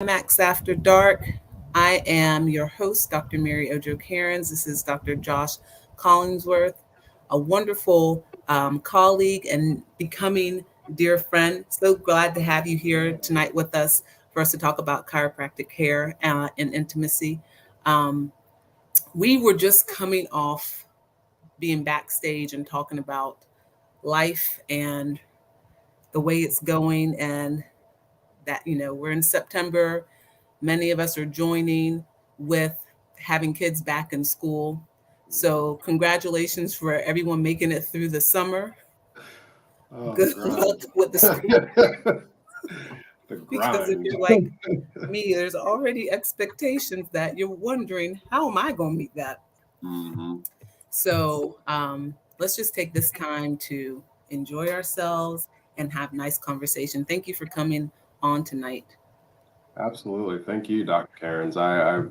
Max After Dark. I am your host, Dr. Mary Ojo Cairns. This is Dr. Josh Collingsworth, a wonderful colleague and becoming dear friend. So glad to have you here tonight with us for us to talk about chiropractic care and intimacy. Um, we were just coming off being backstage and talking about life and the way it's going, and that, we're in September. Many of us are joining with having kids back in school. So, congratulations for everyone making it through the summer. Oh, the Good luck grind. with the school, The because if grind. you're like me, there's already expectations that you're wondering, how am I going to meet that? Hmm. So, let's just take this time to enjoy ourselves and have nice conversation. Thank you for coming on tonight. Absolutely. Thank you, Dr. Cairns. I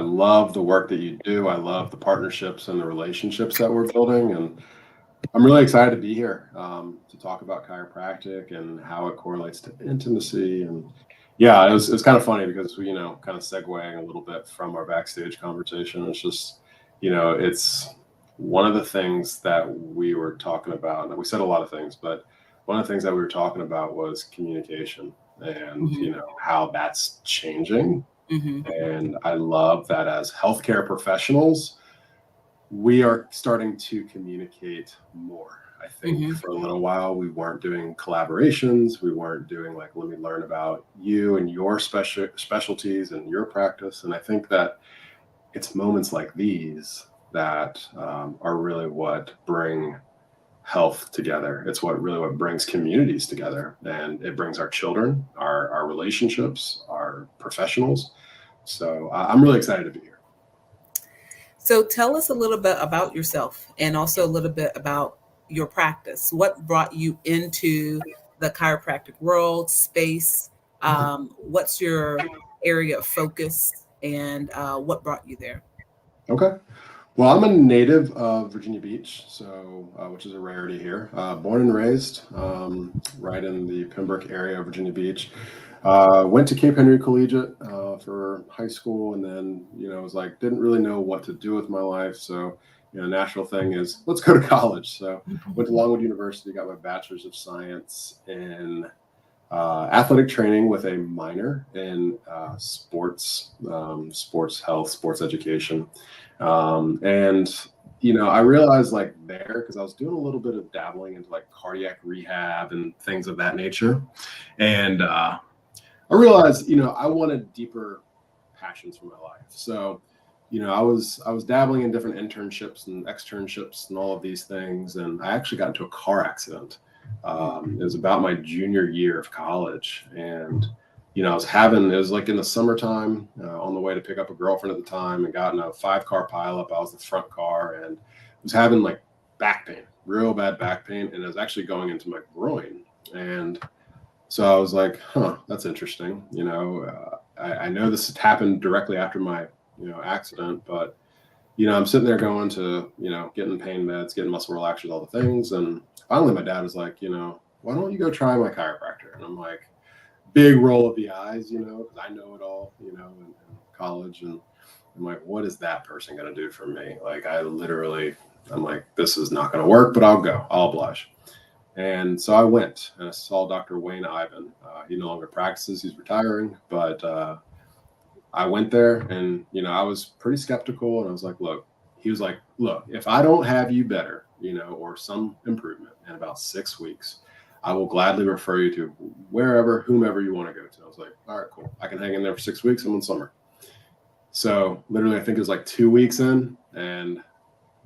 love the work that you do. I love the partnerships and the relationships that we're building, and I'm really excited to be here to talk about chiropractic and how it correlates to intimacy. And yeah, it was kind of funny because we, kind of segueing a little bit from our backstage conversation. It's just, it's one of the things that we were talking about. And we said a lot of things, but one of the things that we were talking about was communication and, Hmm. how that's changing. Hmm. And I love that as healthcare professionals, we are starting to communicate more. I think Hmm. for a little while we weren't doing collaborations. We weren't doing like, let me learn about you and your specialties and your practice. And I think that it's moments like these that are really what bring health together. It's what brings communities together, and it brings our children, our relationships, our professionals. So I'm really excited to be here. So tell us a little bit about yourself and also a little bit about your practice. What brought you into the chiropractic world space? What's your area of focus, and what brought you there? Okay. Well, I'm a native of Virginia Beach, so which is a rarity here. Born and raised right in the Pembroke area of Virginia Beach. Went to Cape Henry Collegiate for high school, and then was like didn't really know what to do with my life. So national thing is let's go to college. So went to Longwood University, got my bachelor's of science in athletic training with a minor in sports health, sports education. And I realized like there because I was doing a little bit of dabbling into like cardiac rehab and things of that nature, and I realized I wanted deeper passions for my life. So I was dabbling in different internships and externships and all of these things, and I actually got into a car accident. It was about my junior year of college, and it was like in the summertime on the way to pick up a girlfriend at the time, and got in a 5-car pileup. I was the front car and was having like back pain, real bad back pain, and it was actually going into my groin. And so I was like, huh, that's interesting. I know this happened directly after my accident, but I'm sitting there going to getting pain meds, getting muscle relaxers, all the things, and finally my dad was like, why don't you go try my chiropractor? And I'm like, big roll of the eyes, because I know it all, in college. And I'm like, what is that person going to do for me? Like, I'm like, this is not going to work, but I'll go. I'll oblige. And so I went and I saw Dr. Wayne Ivan. He no longer practices, he's retiring, but I went there and, I was pretty skeptical. And I was like, look, he was like, look, if I don't have you better, or some improvement in about 6 weeks, I will gladly refer you to wherever, whomever you want to go to. I was like, all right, cool. I can hang in there for 6 weeks. I'm in summer. So literally, I think it was like 2 weeks in, and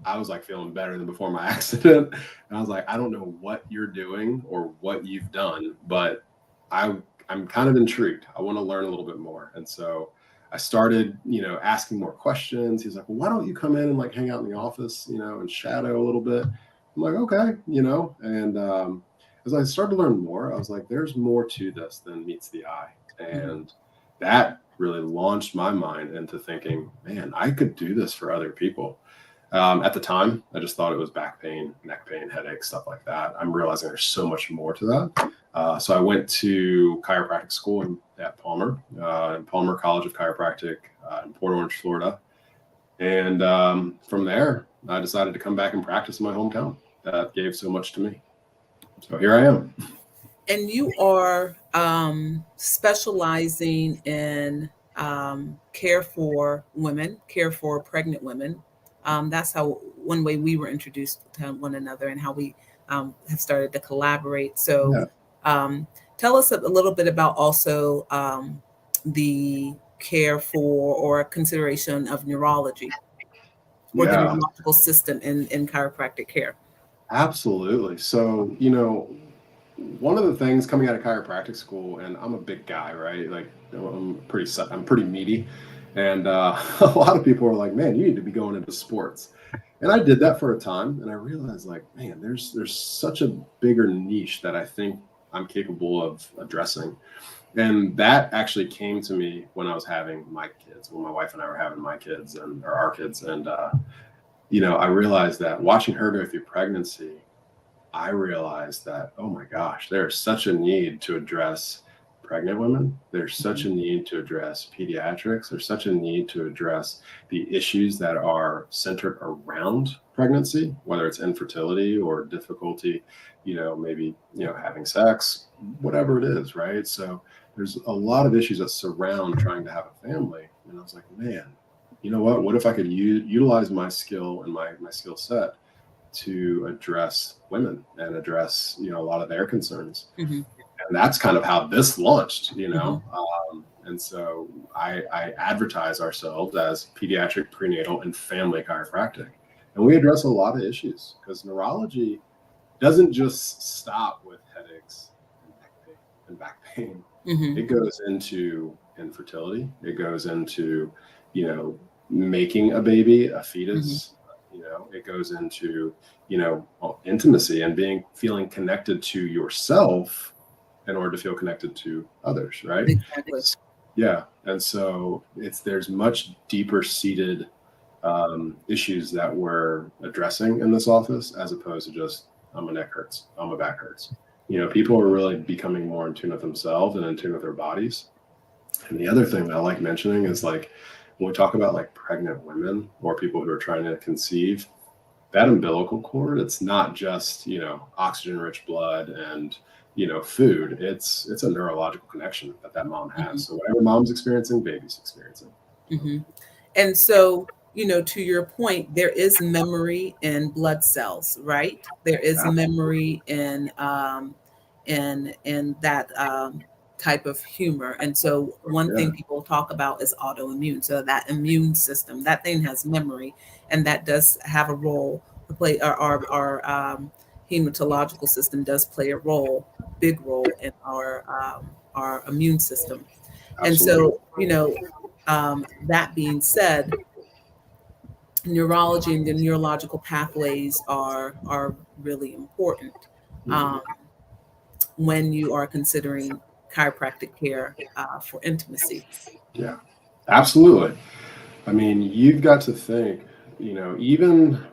I was like feeling better than before my accident. And I was like, I don't know what you're doing or what you've done, but I'm kind of intrigued. I want to learn a little bit more. And so I started, asking more questions. He's like, well, why don't you come in and like hang out in the office, and shadow a little bit? I'm like, okay, and as I started to learn more, I was like, there's more to this than meets the eye. Mhm. And that really launched my mind into thinking, man, I could do this for other people. At the time, I just thought it was back pain, neck pain, headaches, stuff like that. I'm realizing there's so much more to that. So I went to chiropractic school at Palmer, Palmer College of Chiropractic in Port Orange, Florida. And from there, I decided to come back and practice in my hometown. That gave so much to me. So here I am. And you are specializing in care for women, care for pregnant women. That's how one way we were introduced to one another and how we have started to collaborate. So tell us a little bit about also the care for or consideration of neurology or the neurological system in chiropractic care. Absolutely. So, one of the things coming out of chiropractic school, and I'm a big guy, right? Like I'm pretty meaty. And a lot of people are like, man, you need to be going into sports. And I did that for a time. And I realized like, man, there's such a bigger niche that I think I'm capable of addressing. And that actually came to me when I was having my kids, when my wife and I were having my kids or our kids. And, I realized that watching her go through pregnancy, I realized that, oh my gosh, there's such a need to address pregnant women. There's such a need to address pediatrics. There's such a need to address the issues that are centered around pregnancy, whether it's infertility or difficulty, maybe, having sex, whatever it is, right? So there's a lot of issues that surround trying to have a family. And I was like, man, you know what if I could utilize my skill and my skill set to address women and address, a lot of their concerns. And that's kind of how this launched, and so I advertise ourselves as pediatric, prenatal, and family chiropractic. And we address a lot of issues because neurology doesn't just stop with headaches and neck pain and back pain. It goes into infertility. It goes into, making a baby, a fetus. It goes into, intimacy and feeling connected to yourself in order to feel connected to others, right? Exactly. Yeah. And so there's much deeper seated issues that we're addressing in this office as opposed to just, my neck hurts, my back hurts. People are really becoming more in tune with themselves and in tune with their bodies. And the other thing that I like mentioning is like, when we talk about like pregnant women or people who are trying to conceive, that umbilical cord, it's not just, oxygen rich blood and, food. It's a neurological connection that mom has. So whatever mom's experiencing, baby's experiencing. And so, to your point, there is memory in blood cells, right? There is memory in that type of humor. And so one thing people talk about is autoimmune. So that immune system, that thing has memory, and that does have a role to play. Our hematological system does play a big role in our immune system. Absolutely. And so, that being said, neurology and the neurological pathways are really important when you are considering chiropractic care for intimacy. Yeah, absolutely. I mean, you've got to think, even,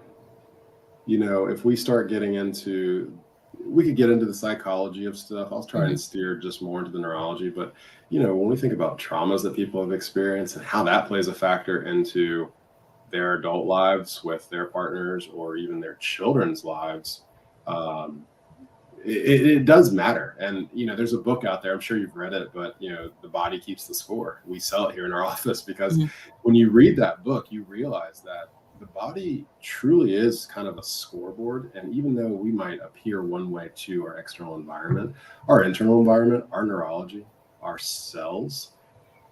if we start getting into, we could get into the psychology of stuff. I'll try and steer just more into the neurology, but, when we think about traumas that people have experienced and how that plays a factor into their adult lives with their partners or even their children's lives, it does matter. And, there's a book out there, I'm sure you've read it, but, The Body Keeps the Score. We sell it here in our office because when you read that book, you realize that the body truly is kind of a scoreboard. And even though we might appear one way to our external environment, our internal environment, our neurology, our cells,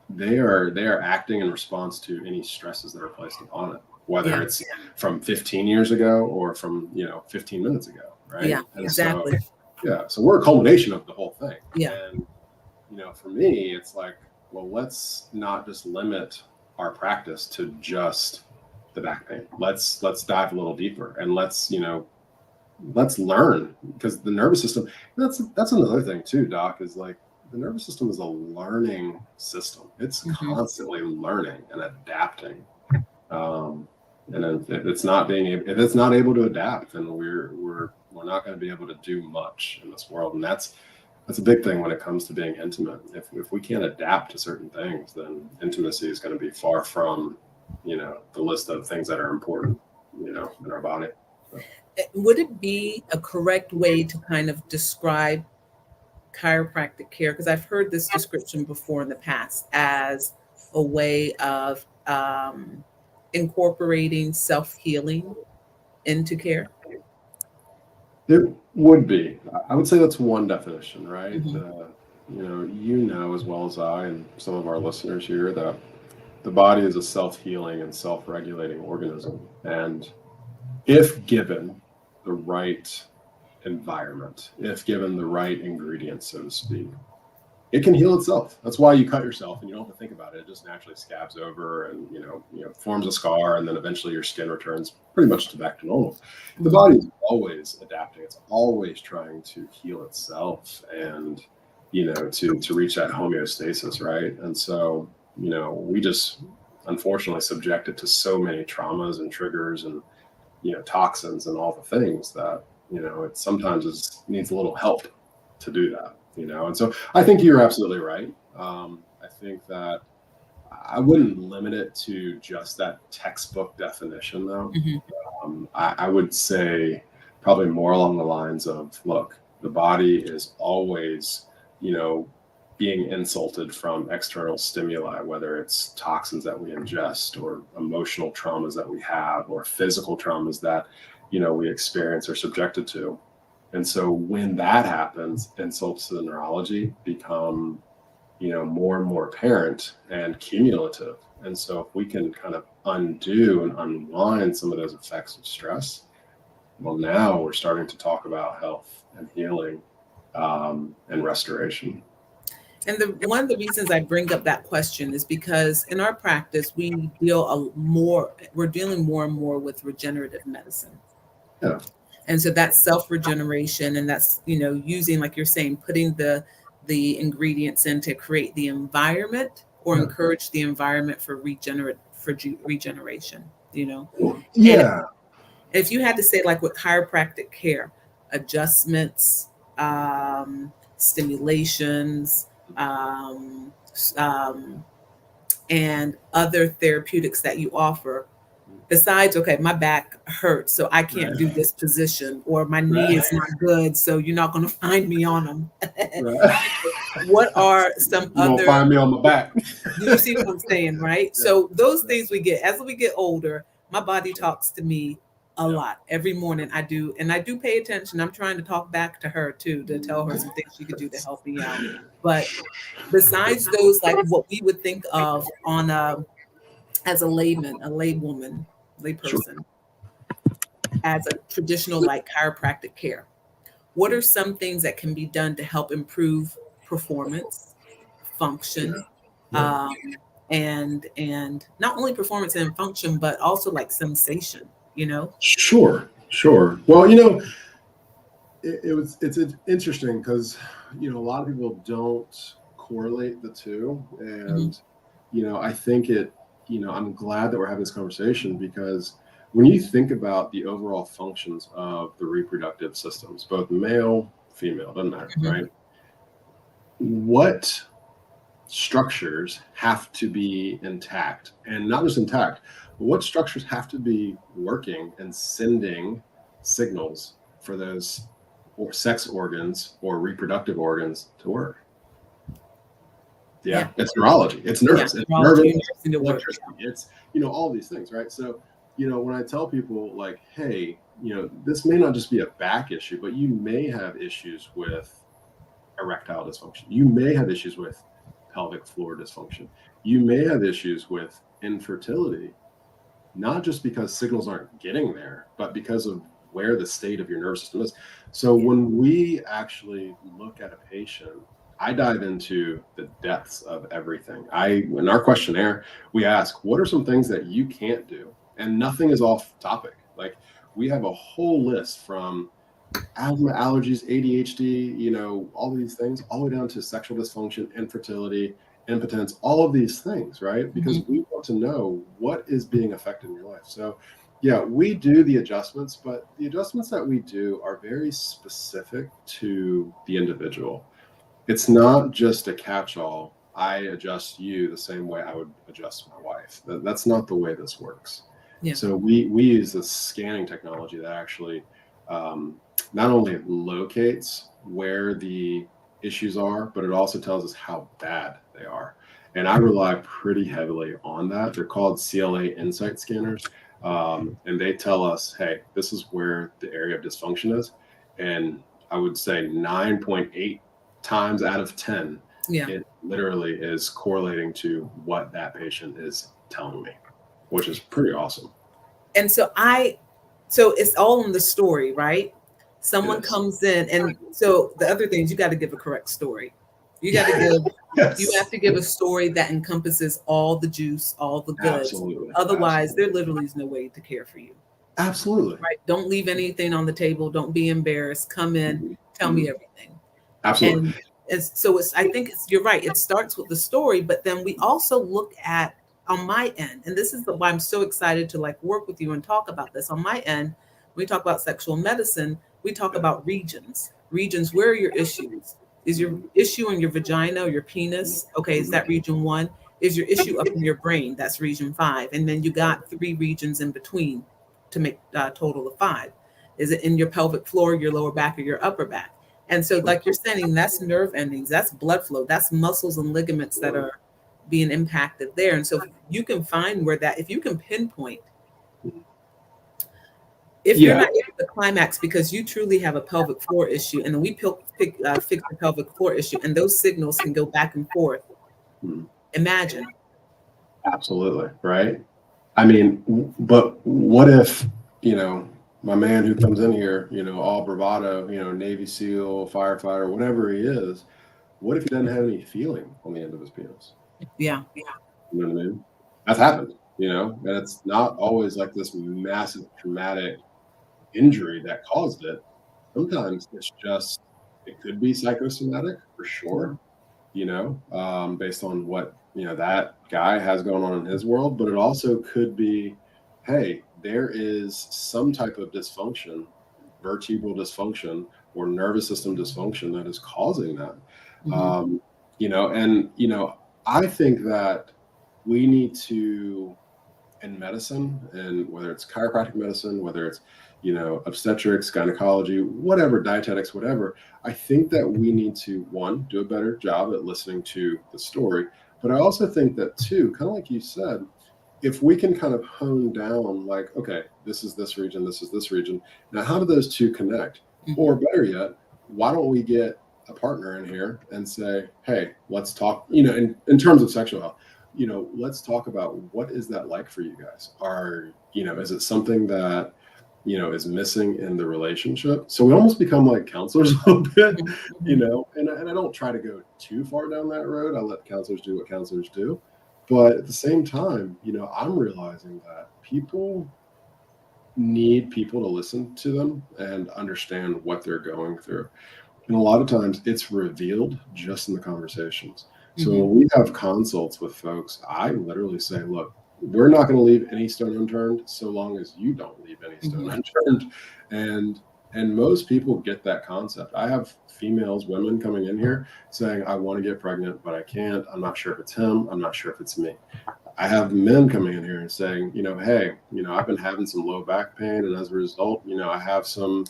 they are acting in response to any stresses that are placed upon it, whether it's from 15 years ago or from 15 minutes ago, right? Yeah, and exactly. So we're a culmination of the whole thing. And for me, it's like, well, let's not just limit our practice to just the back pain. Let's dive a little deeper and let's learn, because the nervous system, that's another thing too, Doc, is like, the nervous system is a learning system. It's constantly learning and adapting. And if it's not able to adapt, then we're not going to be able to do much in this world. And that's that's a big thing when it comes to being intimate. If we can't adapt to certain things, then intimacy is going to be far from, the list of things that are important, in our body. So. Would it be a correct way to kind of describe chiropractic care? Because I've heard this description before in the past as a way of incorporating self-healing into care. It would be. I would say that's one definition, right? Mm-hmm. As well as I and some of our listeners here that the body is a self-healing and self-regulating organism. And if given the right environment, if given the right ingredients, so to speak, it can heal itself. That's why you cut yourself and you don't have to think about it. It just naturally scabs over and, forms a scar, and then eventually your skin returns pretty much back to normal. The body is always adapting. It's always trying to heal itself and, to reach that homeostasis, right? And so, we just unfortunately subject it to so many traumas and triggers and, toxins and all the things that, it sometimes needs a little help to do that. And so I think you're absolutely right. I think that I wouldn't limit it to just that textbook definition, though. Mm-hmm. I would say probably more along the lines of, look, the body is always, being insulted from external stimuli, whether it's toxins that we ingest or emotional traumas that we have or physical traumas that, we experience or subjected to. And so when that happens, insults to the neurology become, more and more apparent and cumulative. And so if we can kind of undo and unwind some of those effects of stress, well, now we're starting to talk about health and healing and restoration. And one of the reasons I bring up that question is because in our practice, we're dealing more and more with regenerative medicine. Yeah. And so that's self-regeneration, and that's, using, like you're saying, putting the ingredients in to create the environment or encourage the environment for regeneration, Yeah. And if you had to say, like with chiropractic care, adjustments, stimulations, and other therapeutics that you offer, besides, okay, my back hurts, so I can't do this position, or my knee is not good, so you're not going to find me on them. What are some you other? Won't find me on my back. You see what I'm saying, right? Yeah. So those things as we get older, my body talks to me a lot. Every morning I do, and I do pay attention. I'm trying to talk back to her too, to tell her some things she could do to help me out. But besides those, like what we would think of on as a layperson, as a traditional like chiropractic care, what are some things that can be done to help improve performance, function, and not only performance and function, but also like sensation, Sure. Well, it's interesting because, a lot of people don't correlate the two. And, I think I'm glad that we're having this conversation, because when you think about the overall functions of the reproductive systems, both male, female, doesn't matter, right? What structures have to be intact, and not just intact, but what structures have to be working and sending signals for those or sex organs or reproductive organs to work? Yeah. It's neurology, it's nerves, it's nervous, electricity, it's, all these things, right? So, when I tell people like, hey, this may not just be a back issue, but you may have issues with erectile dysfunction. You may have issues with pelvic floor dysfunction. You may have issues with infertility, not just because signals aren't getting there, but because of where the state of your nervous system is. So when we actually look at a patient, I dive into the depths of everything. In our questionnaire, we ask, what are some things that you can't do? And nothing is off topic. Like, we have a whole list from asthma, allergies, ADHD, all these things, all the way down to sexual dysfunction, infertility, impotence, all of these things, right? Because we want to know what is being affected in your life. So yeah, we do the adjustments, but the adjustments that we do are very specific to the individual. it's not just a catch-all. I adjust you the same way I would adjust my wife. That's not the way this works. Yeah. So we use this scanning technology that actually not only locates where the issues are, but it also tells us how bad they are. And I rely pretty heavily on that. They're called CLA insight scanners. And they tell us, hey, this is where the area of dysfunction is. And I would say 9.8 times out of 10, it literally is correlating to what that patient is telling me, which is pretty awesome. And so it's all in the story, right? Someone comes in, and so the other things, you got to give a correct story. You got to give, you have to give a story that encompasses all the juice, all the goods. Absolutely. Otherwise, there literally is no way to care for you. Absolutely. Right. Don't leave anything on the table. Don't be embarrassed. Come in, tell me everything. Absolutely. And so I think you're right. It starts with the story, but then we also look at, on my end, and this is why I'm so excited to like work with you and talk about this. On my end, we talk about sexual medicine. We talk about regions. Where are your issues? Is your issue in your vagina or your penis? Okay, is that region 1? Is your issue up in your brain? That's region 5. And then you got 3 regions in between to make a total of 5. Is it in your pelvic floor, your lower back, or your upper back? And so, like you're saying, that's nerve endings, that's blood flow, that's muscles and ligaments that are being impacted there. And so if you can find if you can pinpoint, if you're not able to climax because you truly have a pelvic floor issue, and then we fix the pelvic floor issue, and those signals can go back and forth. Imagine. Absolutely. Right. I mean, but what if, my man who comes in here, all bravado, Navy SEAL, firefighter, whatever he is, what if he doesn't have any feeling on the end of his penis? Yeah. You know what I mean? That's happened, and it's not always like this massive traumatic injury that caused it. Sometimes it could be psychosomatic for sure, based on what, that guy has going on in his world, but it also could be, hey, there is some type of dysfunction, vertebral dysfunction or nervous system dysfunction that is causing that. I think that we need to, in medicine, and whether it's chiropractic medicine, whether it's, obstetrics, gynecology, whatever, dietetics, whatever, I think that we need to, 1, do a better job at listening to the story. But I also think that 2, kind of like you said, if we can kind of hone down, like, okay, this is this region, this is this region. Now, how do those 2 connect? Or better yet, why don't we get a partner in here and say, hey, let's talk, in terms of sexual health, let's talk about what is that like for you guys? Is it something that, is missing in the relationship? So we almost become like counselors a little bit, and I don't try to go too far down that road. I let counselors do what counselors do. But at the same time, I'm realizing that people need people to listen to them and understand what they're going through. And a lot of times it's revealed just in the conversations. So when we have consults with folks, I literally say, look, we're not going to leave any stone unturned so long as you don't leave any stone unturned. And most people get that concept. I have women coming in here saying, I want to get pregnant, but I can't. I'm not sure if it's him. I'm not sure if it's me. I have men coming in here and saying, hey, I've been having some low back pain. And as a result, I have some,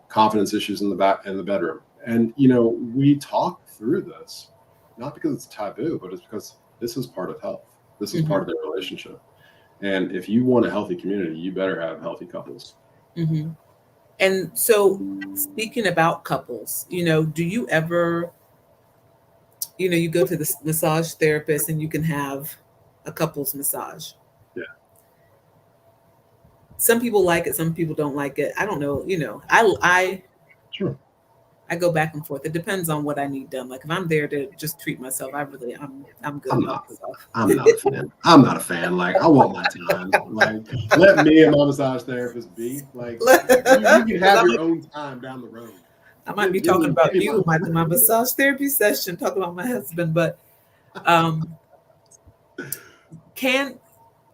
confidence issues in the bedroom. And, we talk through this, not because it's taboo, but it's because this is part of health. This is part of their relationship. And if you want a healthy community, you better have healthy couples. And so speaking about couples, do you ever, you go to the massage therapist and you can have a couples massage? Yeah. Some people like it. Some people don't like it. I don't know. Sure. I go back and forth. It depends on what I need done. Like if I'm there to just treat myself, I'm good. I'm not a fan. I'm not a fan. Like I want my time. Like let me and my massage therapist be. Like you can have your own time down the road. I might be talking about you, my massage therapy session, talking about my husband, but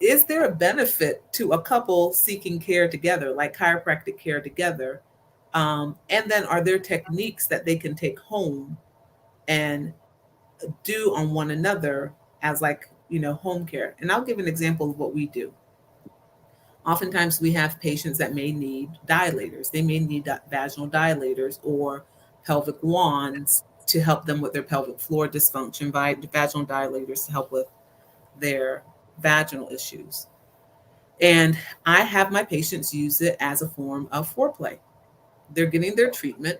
is there a benefit to a couple seeking care together, like chiropractic care together? And then are there techniques that they can take home and do on one another as like, home care. And I'll give an example of what we do. Oftentimes we have patients that may need dilators. They may need vaginal dilators or pelvic wands to help them with their pelvic floor dysfunction, vaginal dilators to help with their vaginal issues. And I have my patients use it as a form of foreplay. They're getting their treatment,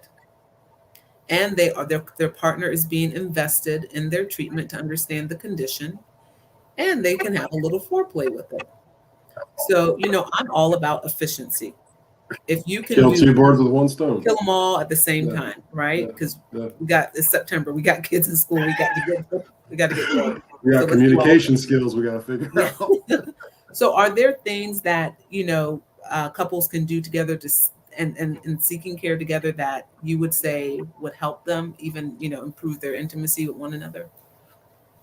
and their partner is being invested in their treatment to understand the condition, and they can have a little foreplay with it. So, I'm all about efficiency. If you can Kill two birds with one stone. kill them all at the same Yeah. time, right? Because Yeah. it's September, we got kids in school, we got to get going. We got So communication skills we got to figure out. So are there things that, couples can do together to and seeking care together that you would say would help them even, improve their intimacy with one another?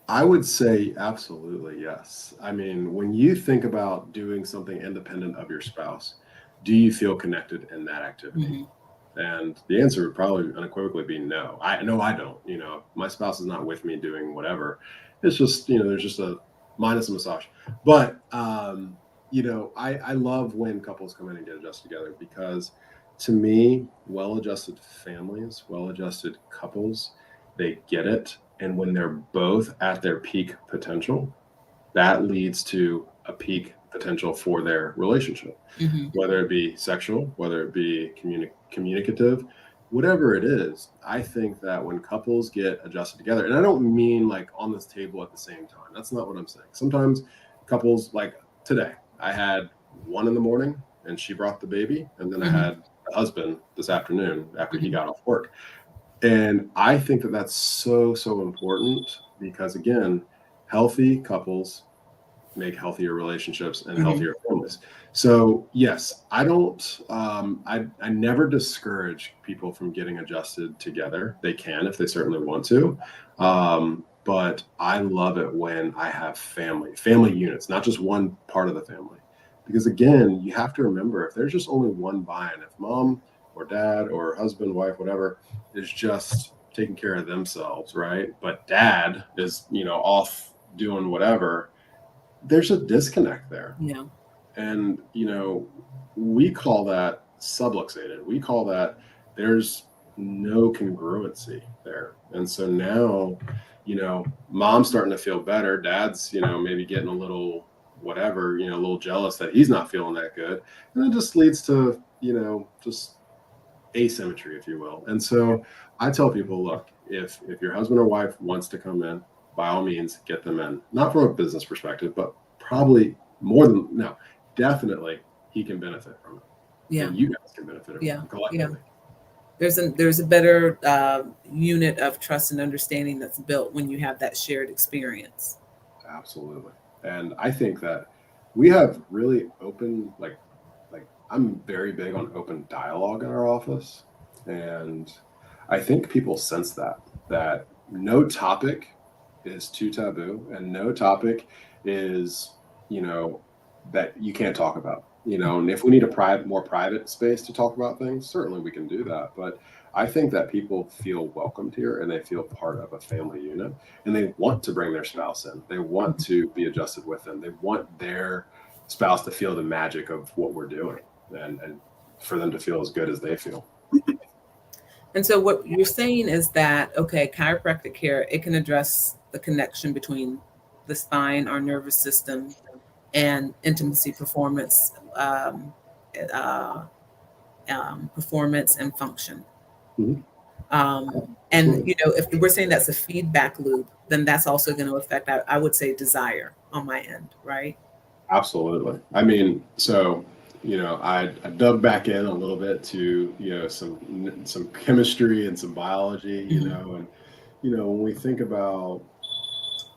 I would say absolutely yes. I mean, when you think about doing something independent of your spouse, do you feel connected in that activity? Mm-hmm. And the answer would probably unequivocally be no. I don't. My spouse is not with me doing whatever. It's just, there's just a minus a massage. But I love when couples come in and get adjusted together, because to me, well-adjusted families, well-adjusted couples, they get it. And when they're both at their peak potential, that leads to a peak potential for their relationship, Mm-hmm. whether it be sexual, whether it be communicative, whatever it is. I think that when couples get adjusted together, and I don't mean like on this table at the same time, that's not what I'm saying. Sometimes couples, like today, I had one in the morning and she brought the baby, and then Mm-hmm. I had the husband this afternoon after he got off work. And I think that that's so, so important, because again, healthy couples make healthier relationships and healthier families. So yes, I don't, I never discourage people from getting adjusted together. They can, if they certainly want to. But I love it when I have family units, not just one part of the family. Because again, you have to remember, if there's just only one buy-in, if mom or dad or husband, wife, whatever, is just taking care of themselves, right? But dad is, off doing whatever, there's a disconnect there. Yeah. And, we call that subluxated. We call that there's no congruency there. And so now, mom's starting to feel better. Dad's, maybe getting a little whatever, a little jealous that he's not feeling that good. And it just leads to, just asymmetry, if you will. And so I tell people, look, if your husband or wife wants to come in, by all means, get them in. Not from a business perspective, but probably definitely he can benefit from it. Yeah. And you guys can benefit from it collectively. There's a better unit of trust and understanding that's built when you have that shared experience. Absolutely. And I think that we have really open, like I'm very big on open dialogue in our office. And I think people sense that no topic is too taboo, and no topic is, that you can't talk about, and if we need a more private space to talk about things, certainly we can do that. But I think that people feel welcomed here, and they feel part of a family unit, and they want to bring their spouse in. They want to be adjusted with them. They want their spouse to feel the magic of what we're doing, and for them to feel as good as they feel. And so what you're saying is that, okay, chiropractic care, it can address the connection between the spine, our nervous system, and intimacy, performance, performance and function. Mm-hmm. And, if we're saying that's a feedback loop, then that's also going to affect, I would say, desire on my end, right? Absolutely. I mean, so, I dug back in a little bit to, some chemistry and some biology, and, when we think about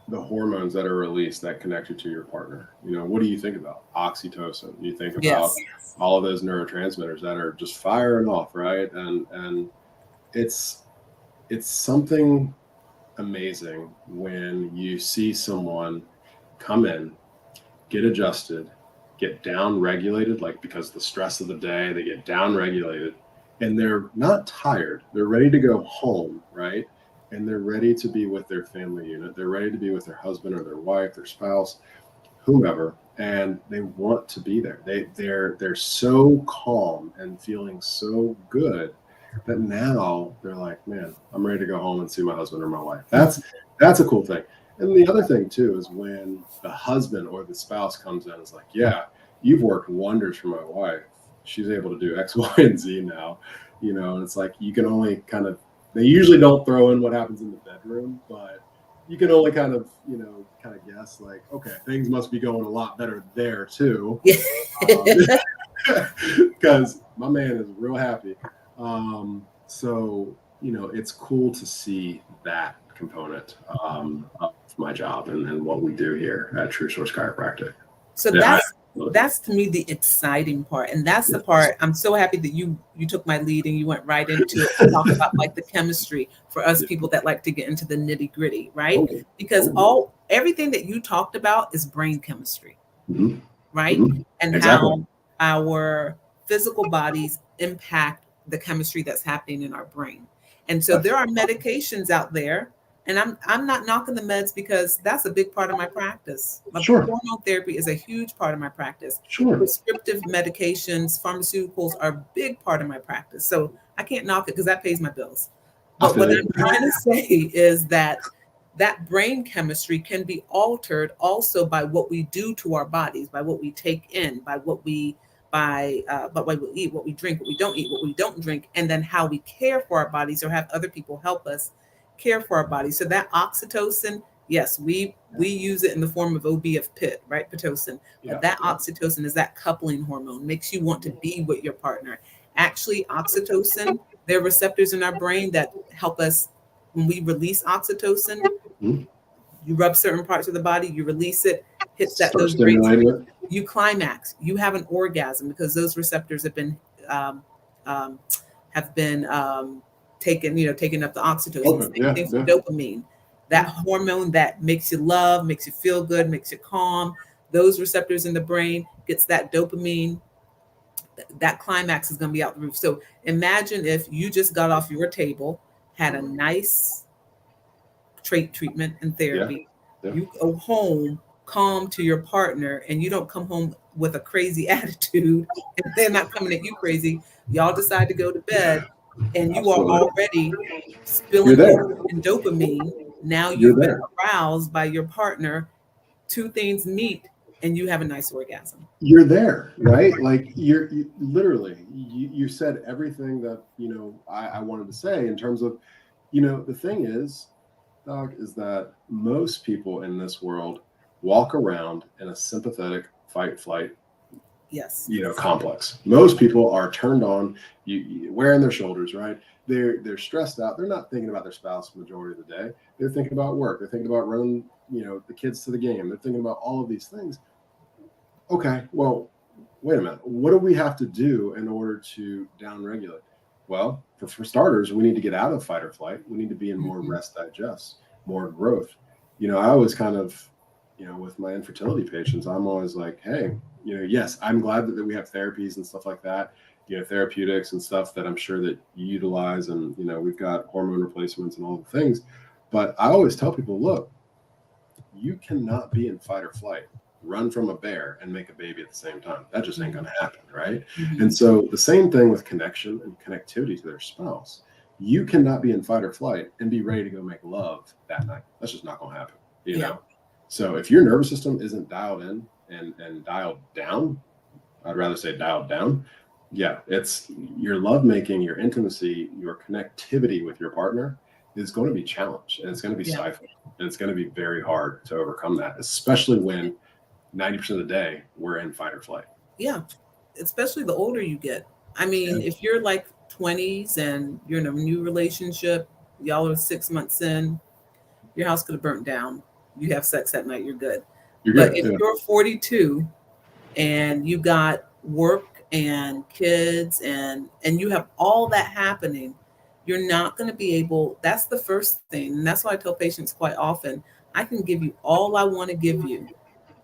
the hormones that are released that connect you to your partner, what do you think about? Oxytocin. You think about all of those neurotransmitters that are just firing off, right? And it's something amazing when you see someone come in, get adjusted, get down regulated, like because of the stress of the day, they get down regulated, and they're not tired. They're ready to go home, right? and they're ready to be with their family unit. They're ready to be with their husband or their wife, their spouse, whomever, and they want to be there. They're so calm and feeling so good that now they're like, man, I'm ready to go home and see my husband or my wife. That's a cool thing. And the other thing too is when the husband or the spouse comes in and is like, yeah, you've worked wonders for my wife. She's able to do X, Y, and Z now. And it's like you can only kind of, they usually don't throw in what happens in the bedroom, but you can only kind of guess like, okay, things must be going a lot better there too. Because my man is real happy. So, it's cool to see that component of my job and what we do here at True Source Chiropractic. So that's to me the exciting part, and that's the part I'm so happy that you took my lead and you went right into it to talk about like the chemistry for us people that like to get into the nitty gritty, right? Because everything that you talked about is brain chemistry, right? And exactly. How our physical bodies impact the chemistry that's happening in our brain. And so there are medications out there. And I'm not knocking the meds because that's a big part of my practice. Hormone therapy is a huge part of my practice. Prescriptive medications, pharmaceuticals are a big part of my practice. So I can't knock it because that pays my bills. But what I'm trying to say is that brain chemistry can be altered also by what we do to our bodies, by what we take in, by what we what we eat, what we drink, what we don't eat, what we don't drink, and then how we care for our bodies or have other people help us care for our body. So that oxytocin, yes, we use it in the form of OB/PIT, right? Pitocin. But that oxytocin is that coupling hormone, makes you want to be with your partner. Actually, oxytocin, there are receptors in our brain that help us when we release oxytocin. You rub certain parts of the body, you release it, hits those brains, you climax, you have an orgasm because those receptors have been taking up the oxytocin. Same thing for dopamine, that hormone that makes you love, makes you feel good, makes you calm. Those receptors in the brain gets that dopamine. That climax is going to be out the roof. So imagine if you just got off your table, had a nice treatment and therapy. You go home calm to your partner, and you don't come home with a crazy attitude, and they're not coming at you crazy. Y'all decide to go to bed. And you are already spilling in dopamine. Now you've been aroused by your partner. Two things meet, and you have a nice orgasm. You're there, right? Like you literally, you said everything that I wanted to say in terms of, the thing is, Doc, is that most people in this world walk around in a sympathetic fight-flight complex. Most people are turned on, wearing their shoulders, right? They're stressed out. They're not thinking about their spouse the majority of the day. They're thinking about work. They're thinking about running, the kids to the game. They're thinking about all of these things. Okay, well, wait a minute. What do we have to do in order to downregulate? Well, for starters, we need to get out of fight or flight. We need to be in more rest, digest, more growth. I always kind of, with my infertility patients, I'm always like, hey, yes, I'm glad that we have therapies and stuff like that, therapeutics and stuff that I'm sure that you utilize. And, we've got hormone replacements and all the things. But I always tell people, look, you cannot be in fight or flight, run from a bear and make a baby at the same time. That just ain't going to happen, right? And so the same thing with connection and connectivity to their spouse. You cannot be in fight or flight and be ready to go make love that night. That's just not going to happen, you know? So if your nervous system isn't dialed in and dialed down, I'd rather say dialed down. Yeah, it's your lovemaking, your intimacy, your connectivity with your partner is going to be challenged, and it's going to be stifled, and it's going to be very hard to overcome that, especially when 90% of the day we're in fight or flight. Yeah, especially the older you get. I mean, if you're like 20s and you're in a new relationship, y'all are 6 months in, your house could have burnt down. You have sex that night, you're good. But if you're 42 and you got work and kids and you have all that happening, you're not going to be able, that's the first thing. And that's why I tell patients quite often, I can give you all I want to give you.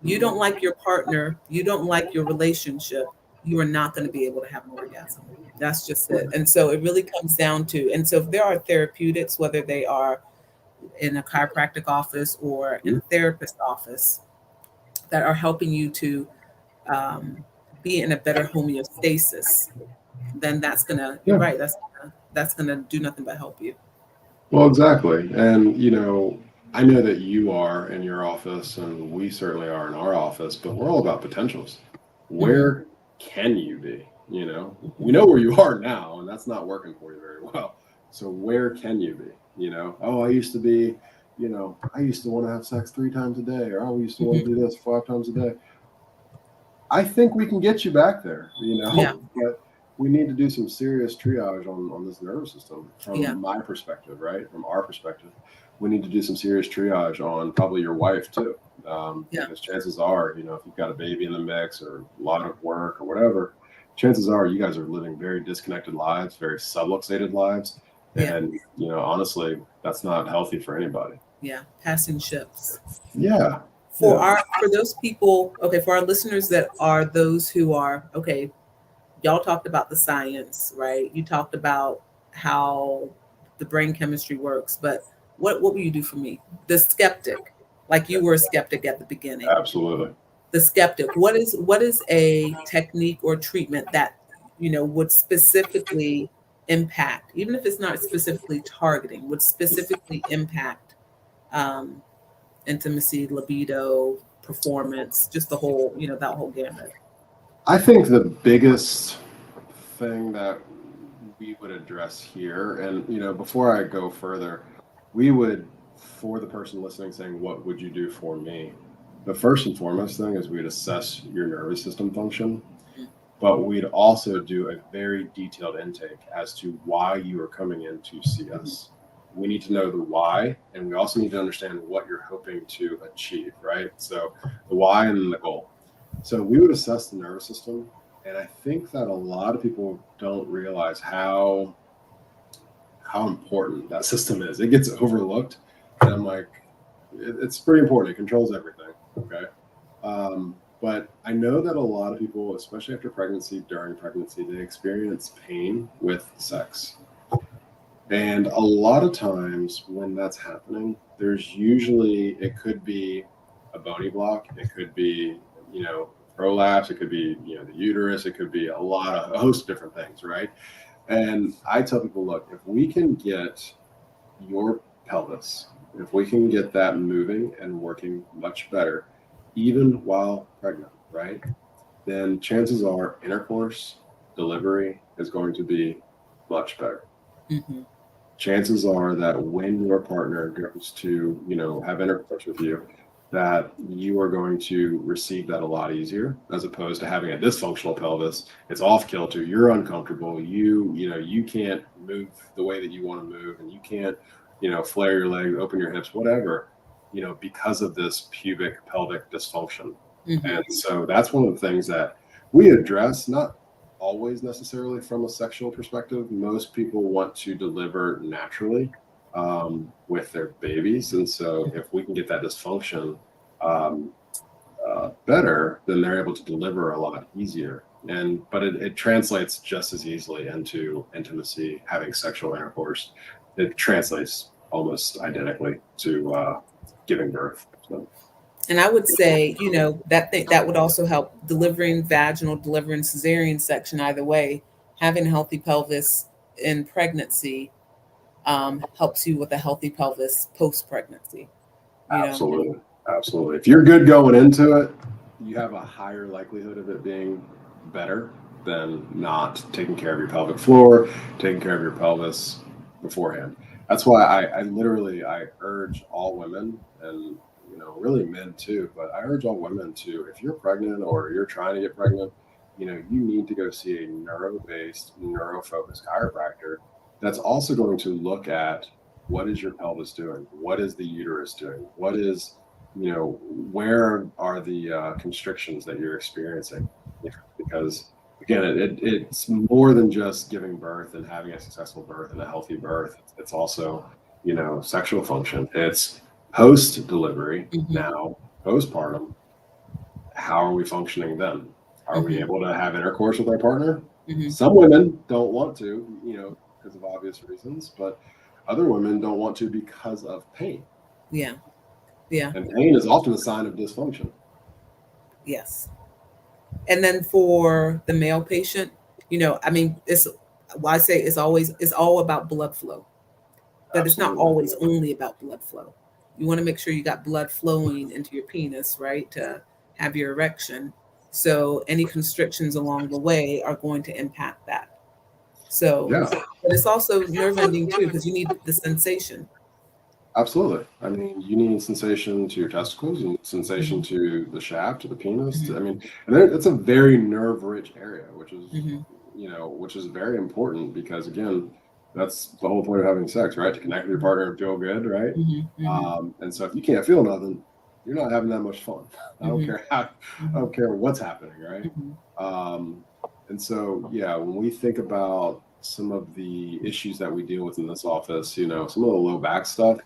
You don't like your partner, you don't like your relationship, you are not going to be able to have an orgasm. That's just it. And so it really comes down to, and so if there are therapeutics, whether they are in a chiropractic office or in a therapist office that are helping you to um, be in a better homeostasis, then that's gonna, you're Yeah. right, that's gonna do nothing but help you. Well, exactly. And, I know that you are in your office, and we certainly are in our office, but we're all about potentials. Hmm. Where can you be? We know where you are now, and that's not working for you very well. So where can you be? Oh, I used to be, I used to want to have sex 3 times a day, or I used to want Hmm. to do this 5 times a day. I think we can get you back there, Yeah, but we need to do some serious triage on this nervous system yeah, from my perspective, right? From our perspective. We need to do some serious triage on probably your wife too. yeah, Because chances are, if you've got a baby in the mix or a lot of work or whatever, chances are you guys are living very disconnected lives, very subluxated lives. yeah, And, honestly, that's not healthy for anybody. yeah. Passing ships. Yeah. For Yeah. our for those people, okay, for our listeners that are those who are, okay, y'all talked about the science, right? You talked about how the brain chemistry works, but what will you do for me? The skeptic, like you were a skeptic at the beginning. Absolutely. The skeptic, what is a technique or treatment that would specifically impact, even if it's not specifically targeting, would specifically impact um, intimacy, libido, performance, just the whole, that whole gamut. I think the biggest thing that we would address here, and before I go further, we would, for the person listening saying, what would you do for me? The first and foremost thing is we'd assess your nervous system function, but we'd also do a very detailed intake as to why you are coming in to see us. We need to know the why, and we also need to understand what you're hoping to achieve, right? So the why and the goal. So we would assess the nervous system, and I think that a lot of people don't realize how important that system is. It gets overlooked, and I'm like, it's pretty important. It controls everything. Okay. But I know that a lot of people, especially after pregnancy, during pregnancy, they experience pain with sex. And a lot of times when that's happening, it could be a bony block, it could be, prolapse, it could be, the uterus, it could be a host of different things, right? And I tell people, look, if we can get your pelvis, if we can get that moving and working much better, even while pregnant, right? Then chances are intercourse, delivery is going to be much better. Mm-hmm. Chances are that when your partner goes to, have intercourse with you, that you are going to receive that a lot easier, as opposed to having a dysfunctional pelvis. It's off kilter. You're uncomfortable. You can't move the way that you want to move, and you can't, flare your legs, open your hips, whatever, because of this pubic pelvic dysfunction. Mm-hmm. And so that's one of the things that we address, not always necessarily from a sexual perspective. Most people want to deliver naturally with their babies. And so if we can get that dysfunction um, better, then they're able to deliver a lot easier. But it translates just as easily into intimacy, having sexual intercourse. It translates almost identically to giving birth. So. And I would say, that would also help delivering vaginal, delivering cesarean section, either way. Having a healthy pelvis in pregnancy helps you with a healthy pelvis post pregnancy. Absolutely. Absolutely. If you're good going into it, you have a higher likelihood of it being better than not taking care of your pelvic floor, taking care of your pelvis beforehand. That's why I literally urge all women, and really men too, but I urge all women to, if you're pregnant or you're trying to get pregnant, you need to go see a neuro-based, neuro-focused chiropractor that's also going to look at what is your pelvis doing? What is the uterus doing? What is, where are the constrictions that you're experiencing? Because again, it's more than just giving birth and having a successful birth and a healthy birth. It's also, sexual function. It's post delivery, Mm-hmm. now postpartum. How are we functioning then? Are we able to have intercourse with our partner? Mm-hmm. Some women don't want to, because of obvious reasons, but Other women don't want to because of pain. Yeah. Yeah. And pain is often a sign of dysfunction. Yes. And then for the male patient, I mean, I say it's all about blood flow, but it's not Absolutely. always only about blood flow. You want to make sure you got blood flowing into your penis, right, to have your erection. So any constrictions along the way are going to impact that. So, Yeah, but it's also nerve ending too, because you need the sensation. absolutely. I mean, you need sensation to your testicles, you need sensation Mhm. to the shaft, to the penis. Mhm. I mean, and it's a very nerve-rich area, Mhm. which is very important because again, that's the whole point of having sex, right? To connect with your partner and feel good, right? Mhm. Mhm. And so if you can't feel nothing, you're not having that much fun. I don't Mhm. care how, I Mhm. don't care what's happening, right? Mhm. Um, and so, yeah, when we think about some of the issues that we deal with in this office, some of the low back stuff,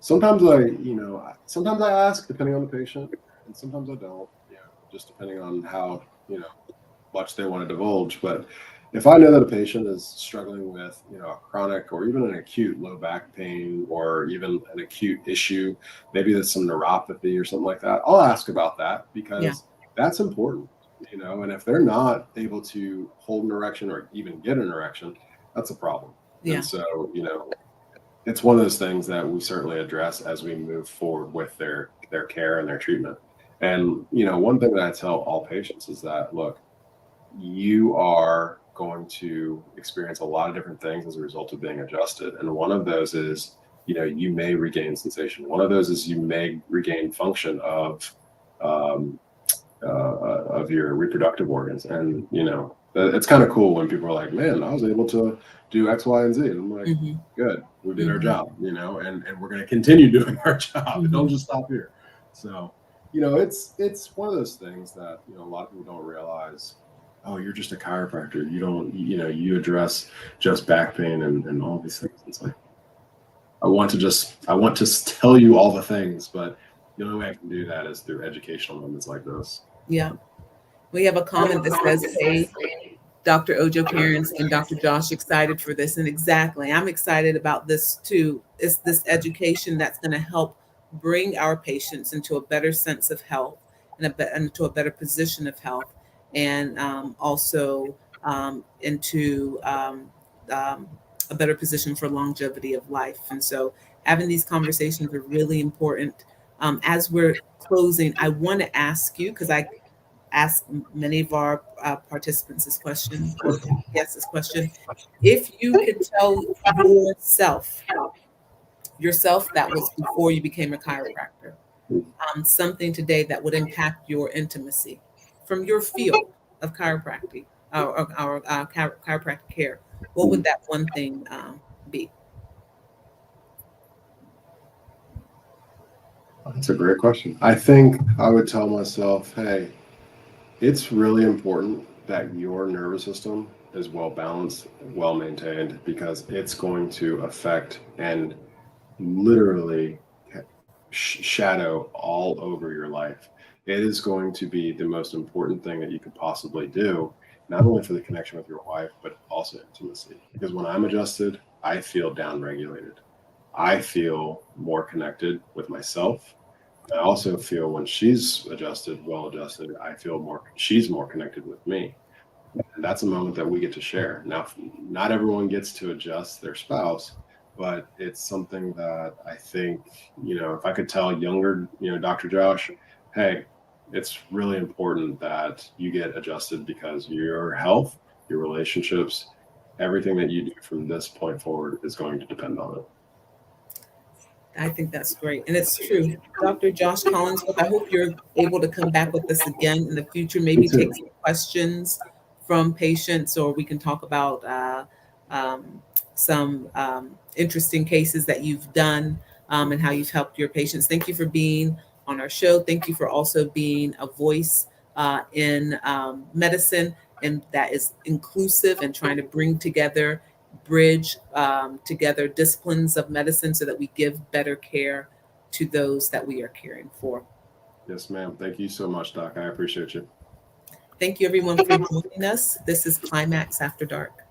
sometimes I ask depending on the patient, and sometimes I don't, just depending on how, much they want to divulge. But if I know that a patient is struggling with, a chronic or even an acute low back pain or even an acute issue, maybe there's some neuropathy or something like that, I'll ask about that Yeah. because that's important, and if they're not able to hold an erection or even get an erection, that's a problem. Yeah. And so, it's one of those things that we certainly address as we move forward with their care and their treatment. And one thing that I tell all patients is that, look, you are going to experience a lot of different things as a result of being adjusted. And one of those is, you may regain sensation. One of those is you may regain function um, of your reproductive organs. And, it's kind of cool when people are like, man, I was able to do X, Y, and Z. And I'm like, Mhm. good, we did our Mhm. job, and we're going to continue doing our job. And don't Mhm. just stop here. So, it's one of those things that, a lot of people don't realize. Oh, you're just a chiropractor. You don't, you address just back pain and all these things. It's like, I want to tell you all the things, but the only way I can do that is through educational moments like this. Yeah. We have a comment that says, "Hey, Dr. Ojo Cairns and Dr. Josh excited for this." And exactly, I'm excited about this too. It's this education that's going to help bring our patients into a better sense of health and into a better position of health, and also into um, a better position for longevity of life. And so, having these conversations are really important. As we're closing, I want to ask you, because I ask many of our participants this question, or guests this question. If you could tell yourself that was before you became a chiropractor, something today that would impact your intimacy from your field of chiropractic or chiropractic care, what would that one thing be? That's a great question. I think I would tell myself, hey, it's really important that your nervous system is well balanced, well maintained, because it's going to affect and literally shadow all over your life. It is going to be the most important thing that you could possibly do, not only for the connection with your wife, but also intimacy. Because when I'm adjusted, I feel downregulated. I feel more connected with myself. I also feel when she's adjusted, well adjusted, she's more connected with me. And that's a moment that we get to share. Now, not everyone gets to adjust their spouse, but it's something that I think, if I could tell younger, Dr. Josh, hey, it's really important that you get adjusted because your health, your relationships, everything that you do from this point forward is going to depend on it. I think that's great. And it's true. Dr. Josh Collingsworth, I hope you're able to come back with us again in the future, Me maybe take too. some questions from patients, or we can talk about um, some interesting cases that you've done and how you've helped your patients. Thank you for being on our show. Thank you for also being a voice in medicine, and that is inclusive and trying to bring together bridge together disciplines of medicine so that we give better care to those that we are caring for. Yes, ma'am. Thank you so much, Doc. I appreciate you. Thank you, everyone, for joining us. This is Climax After Dark.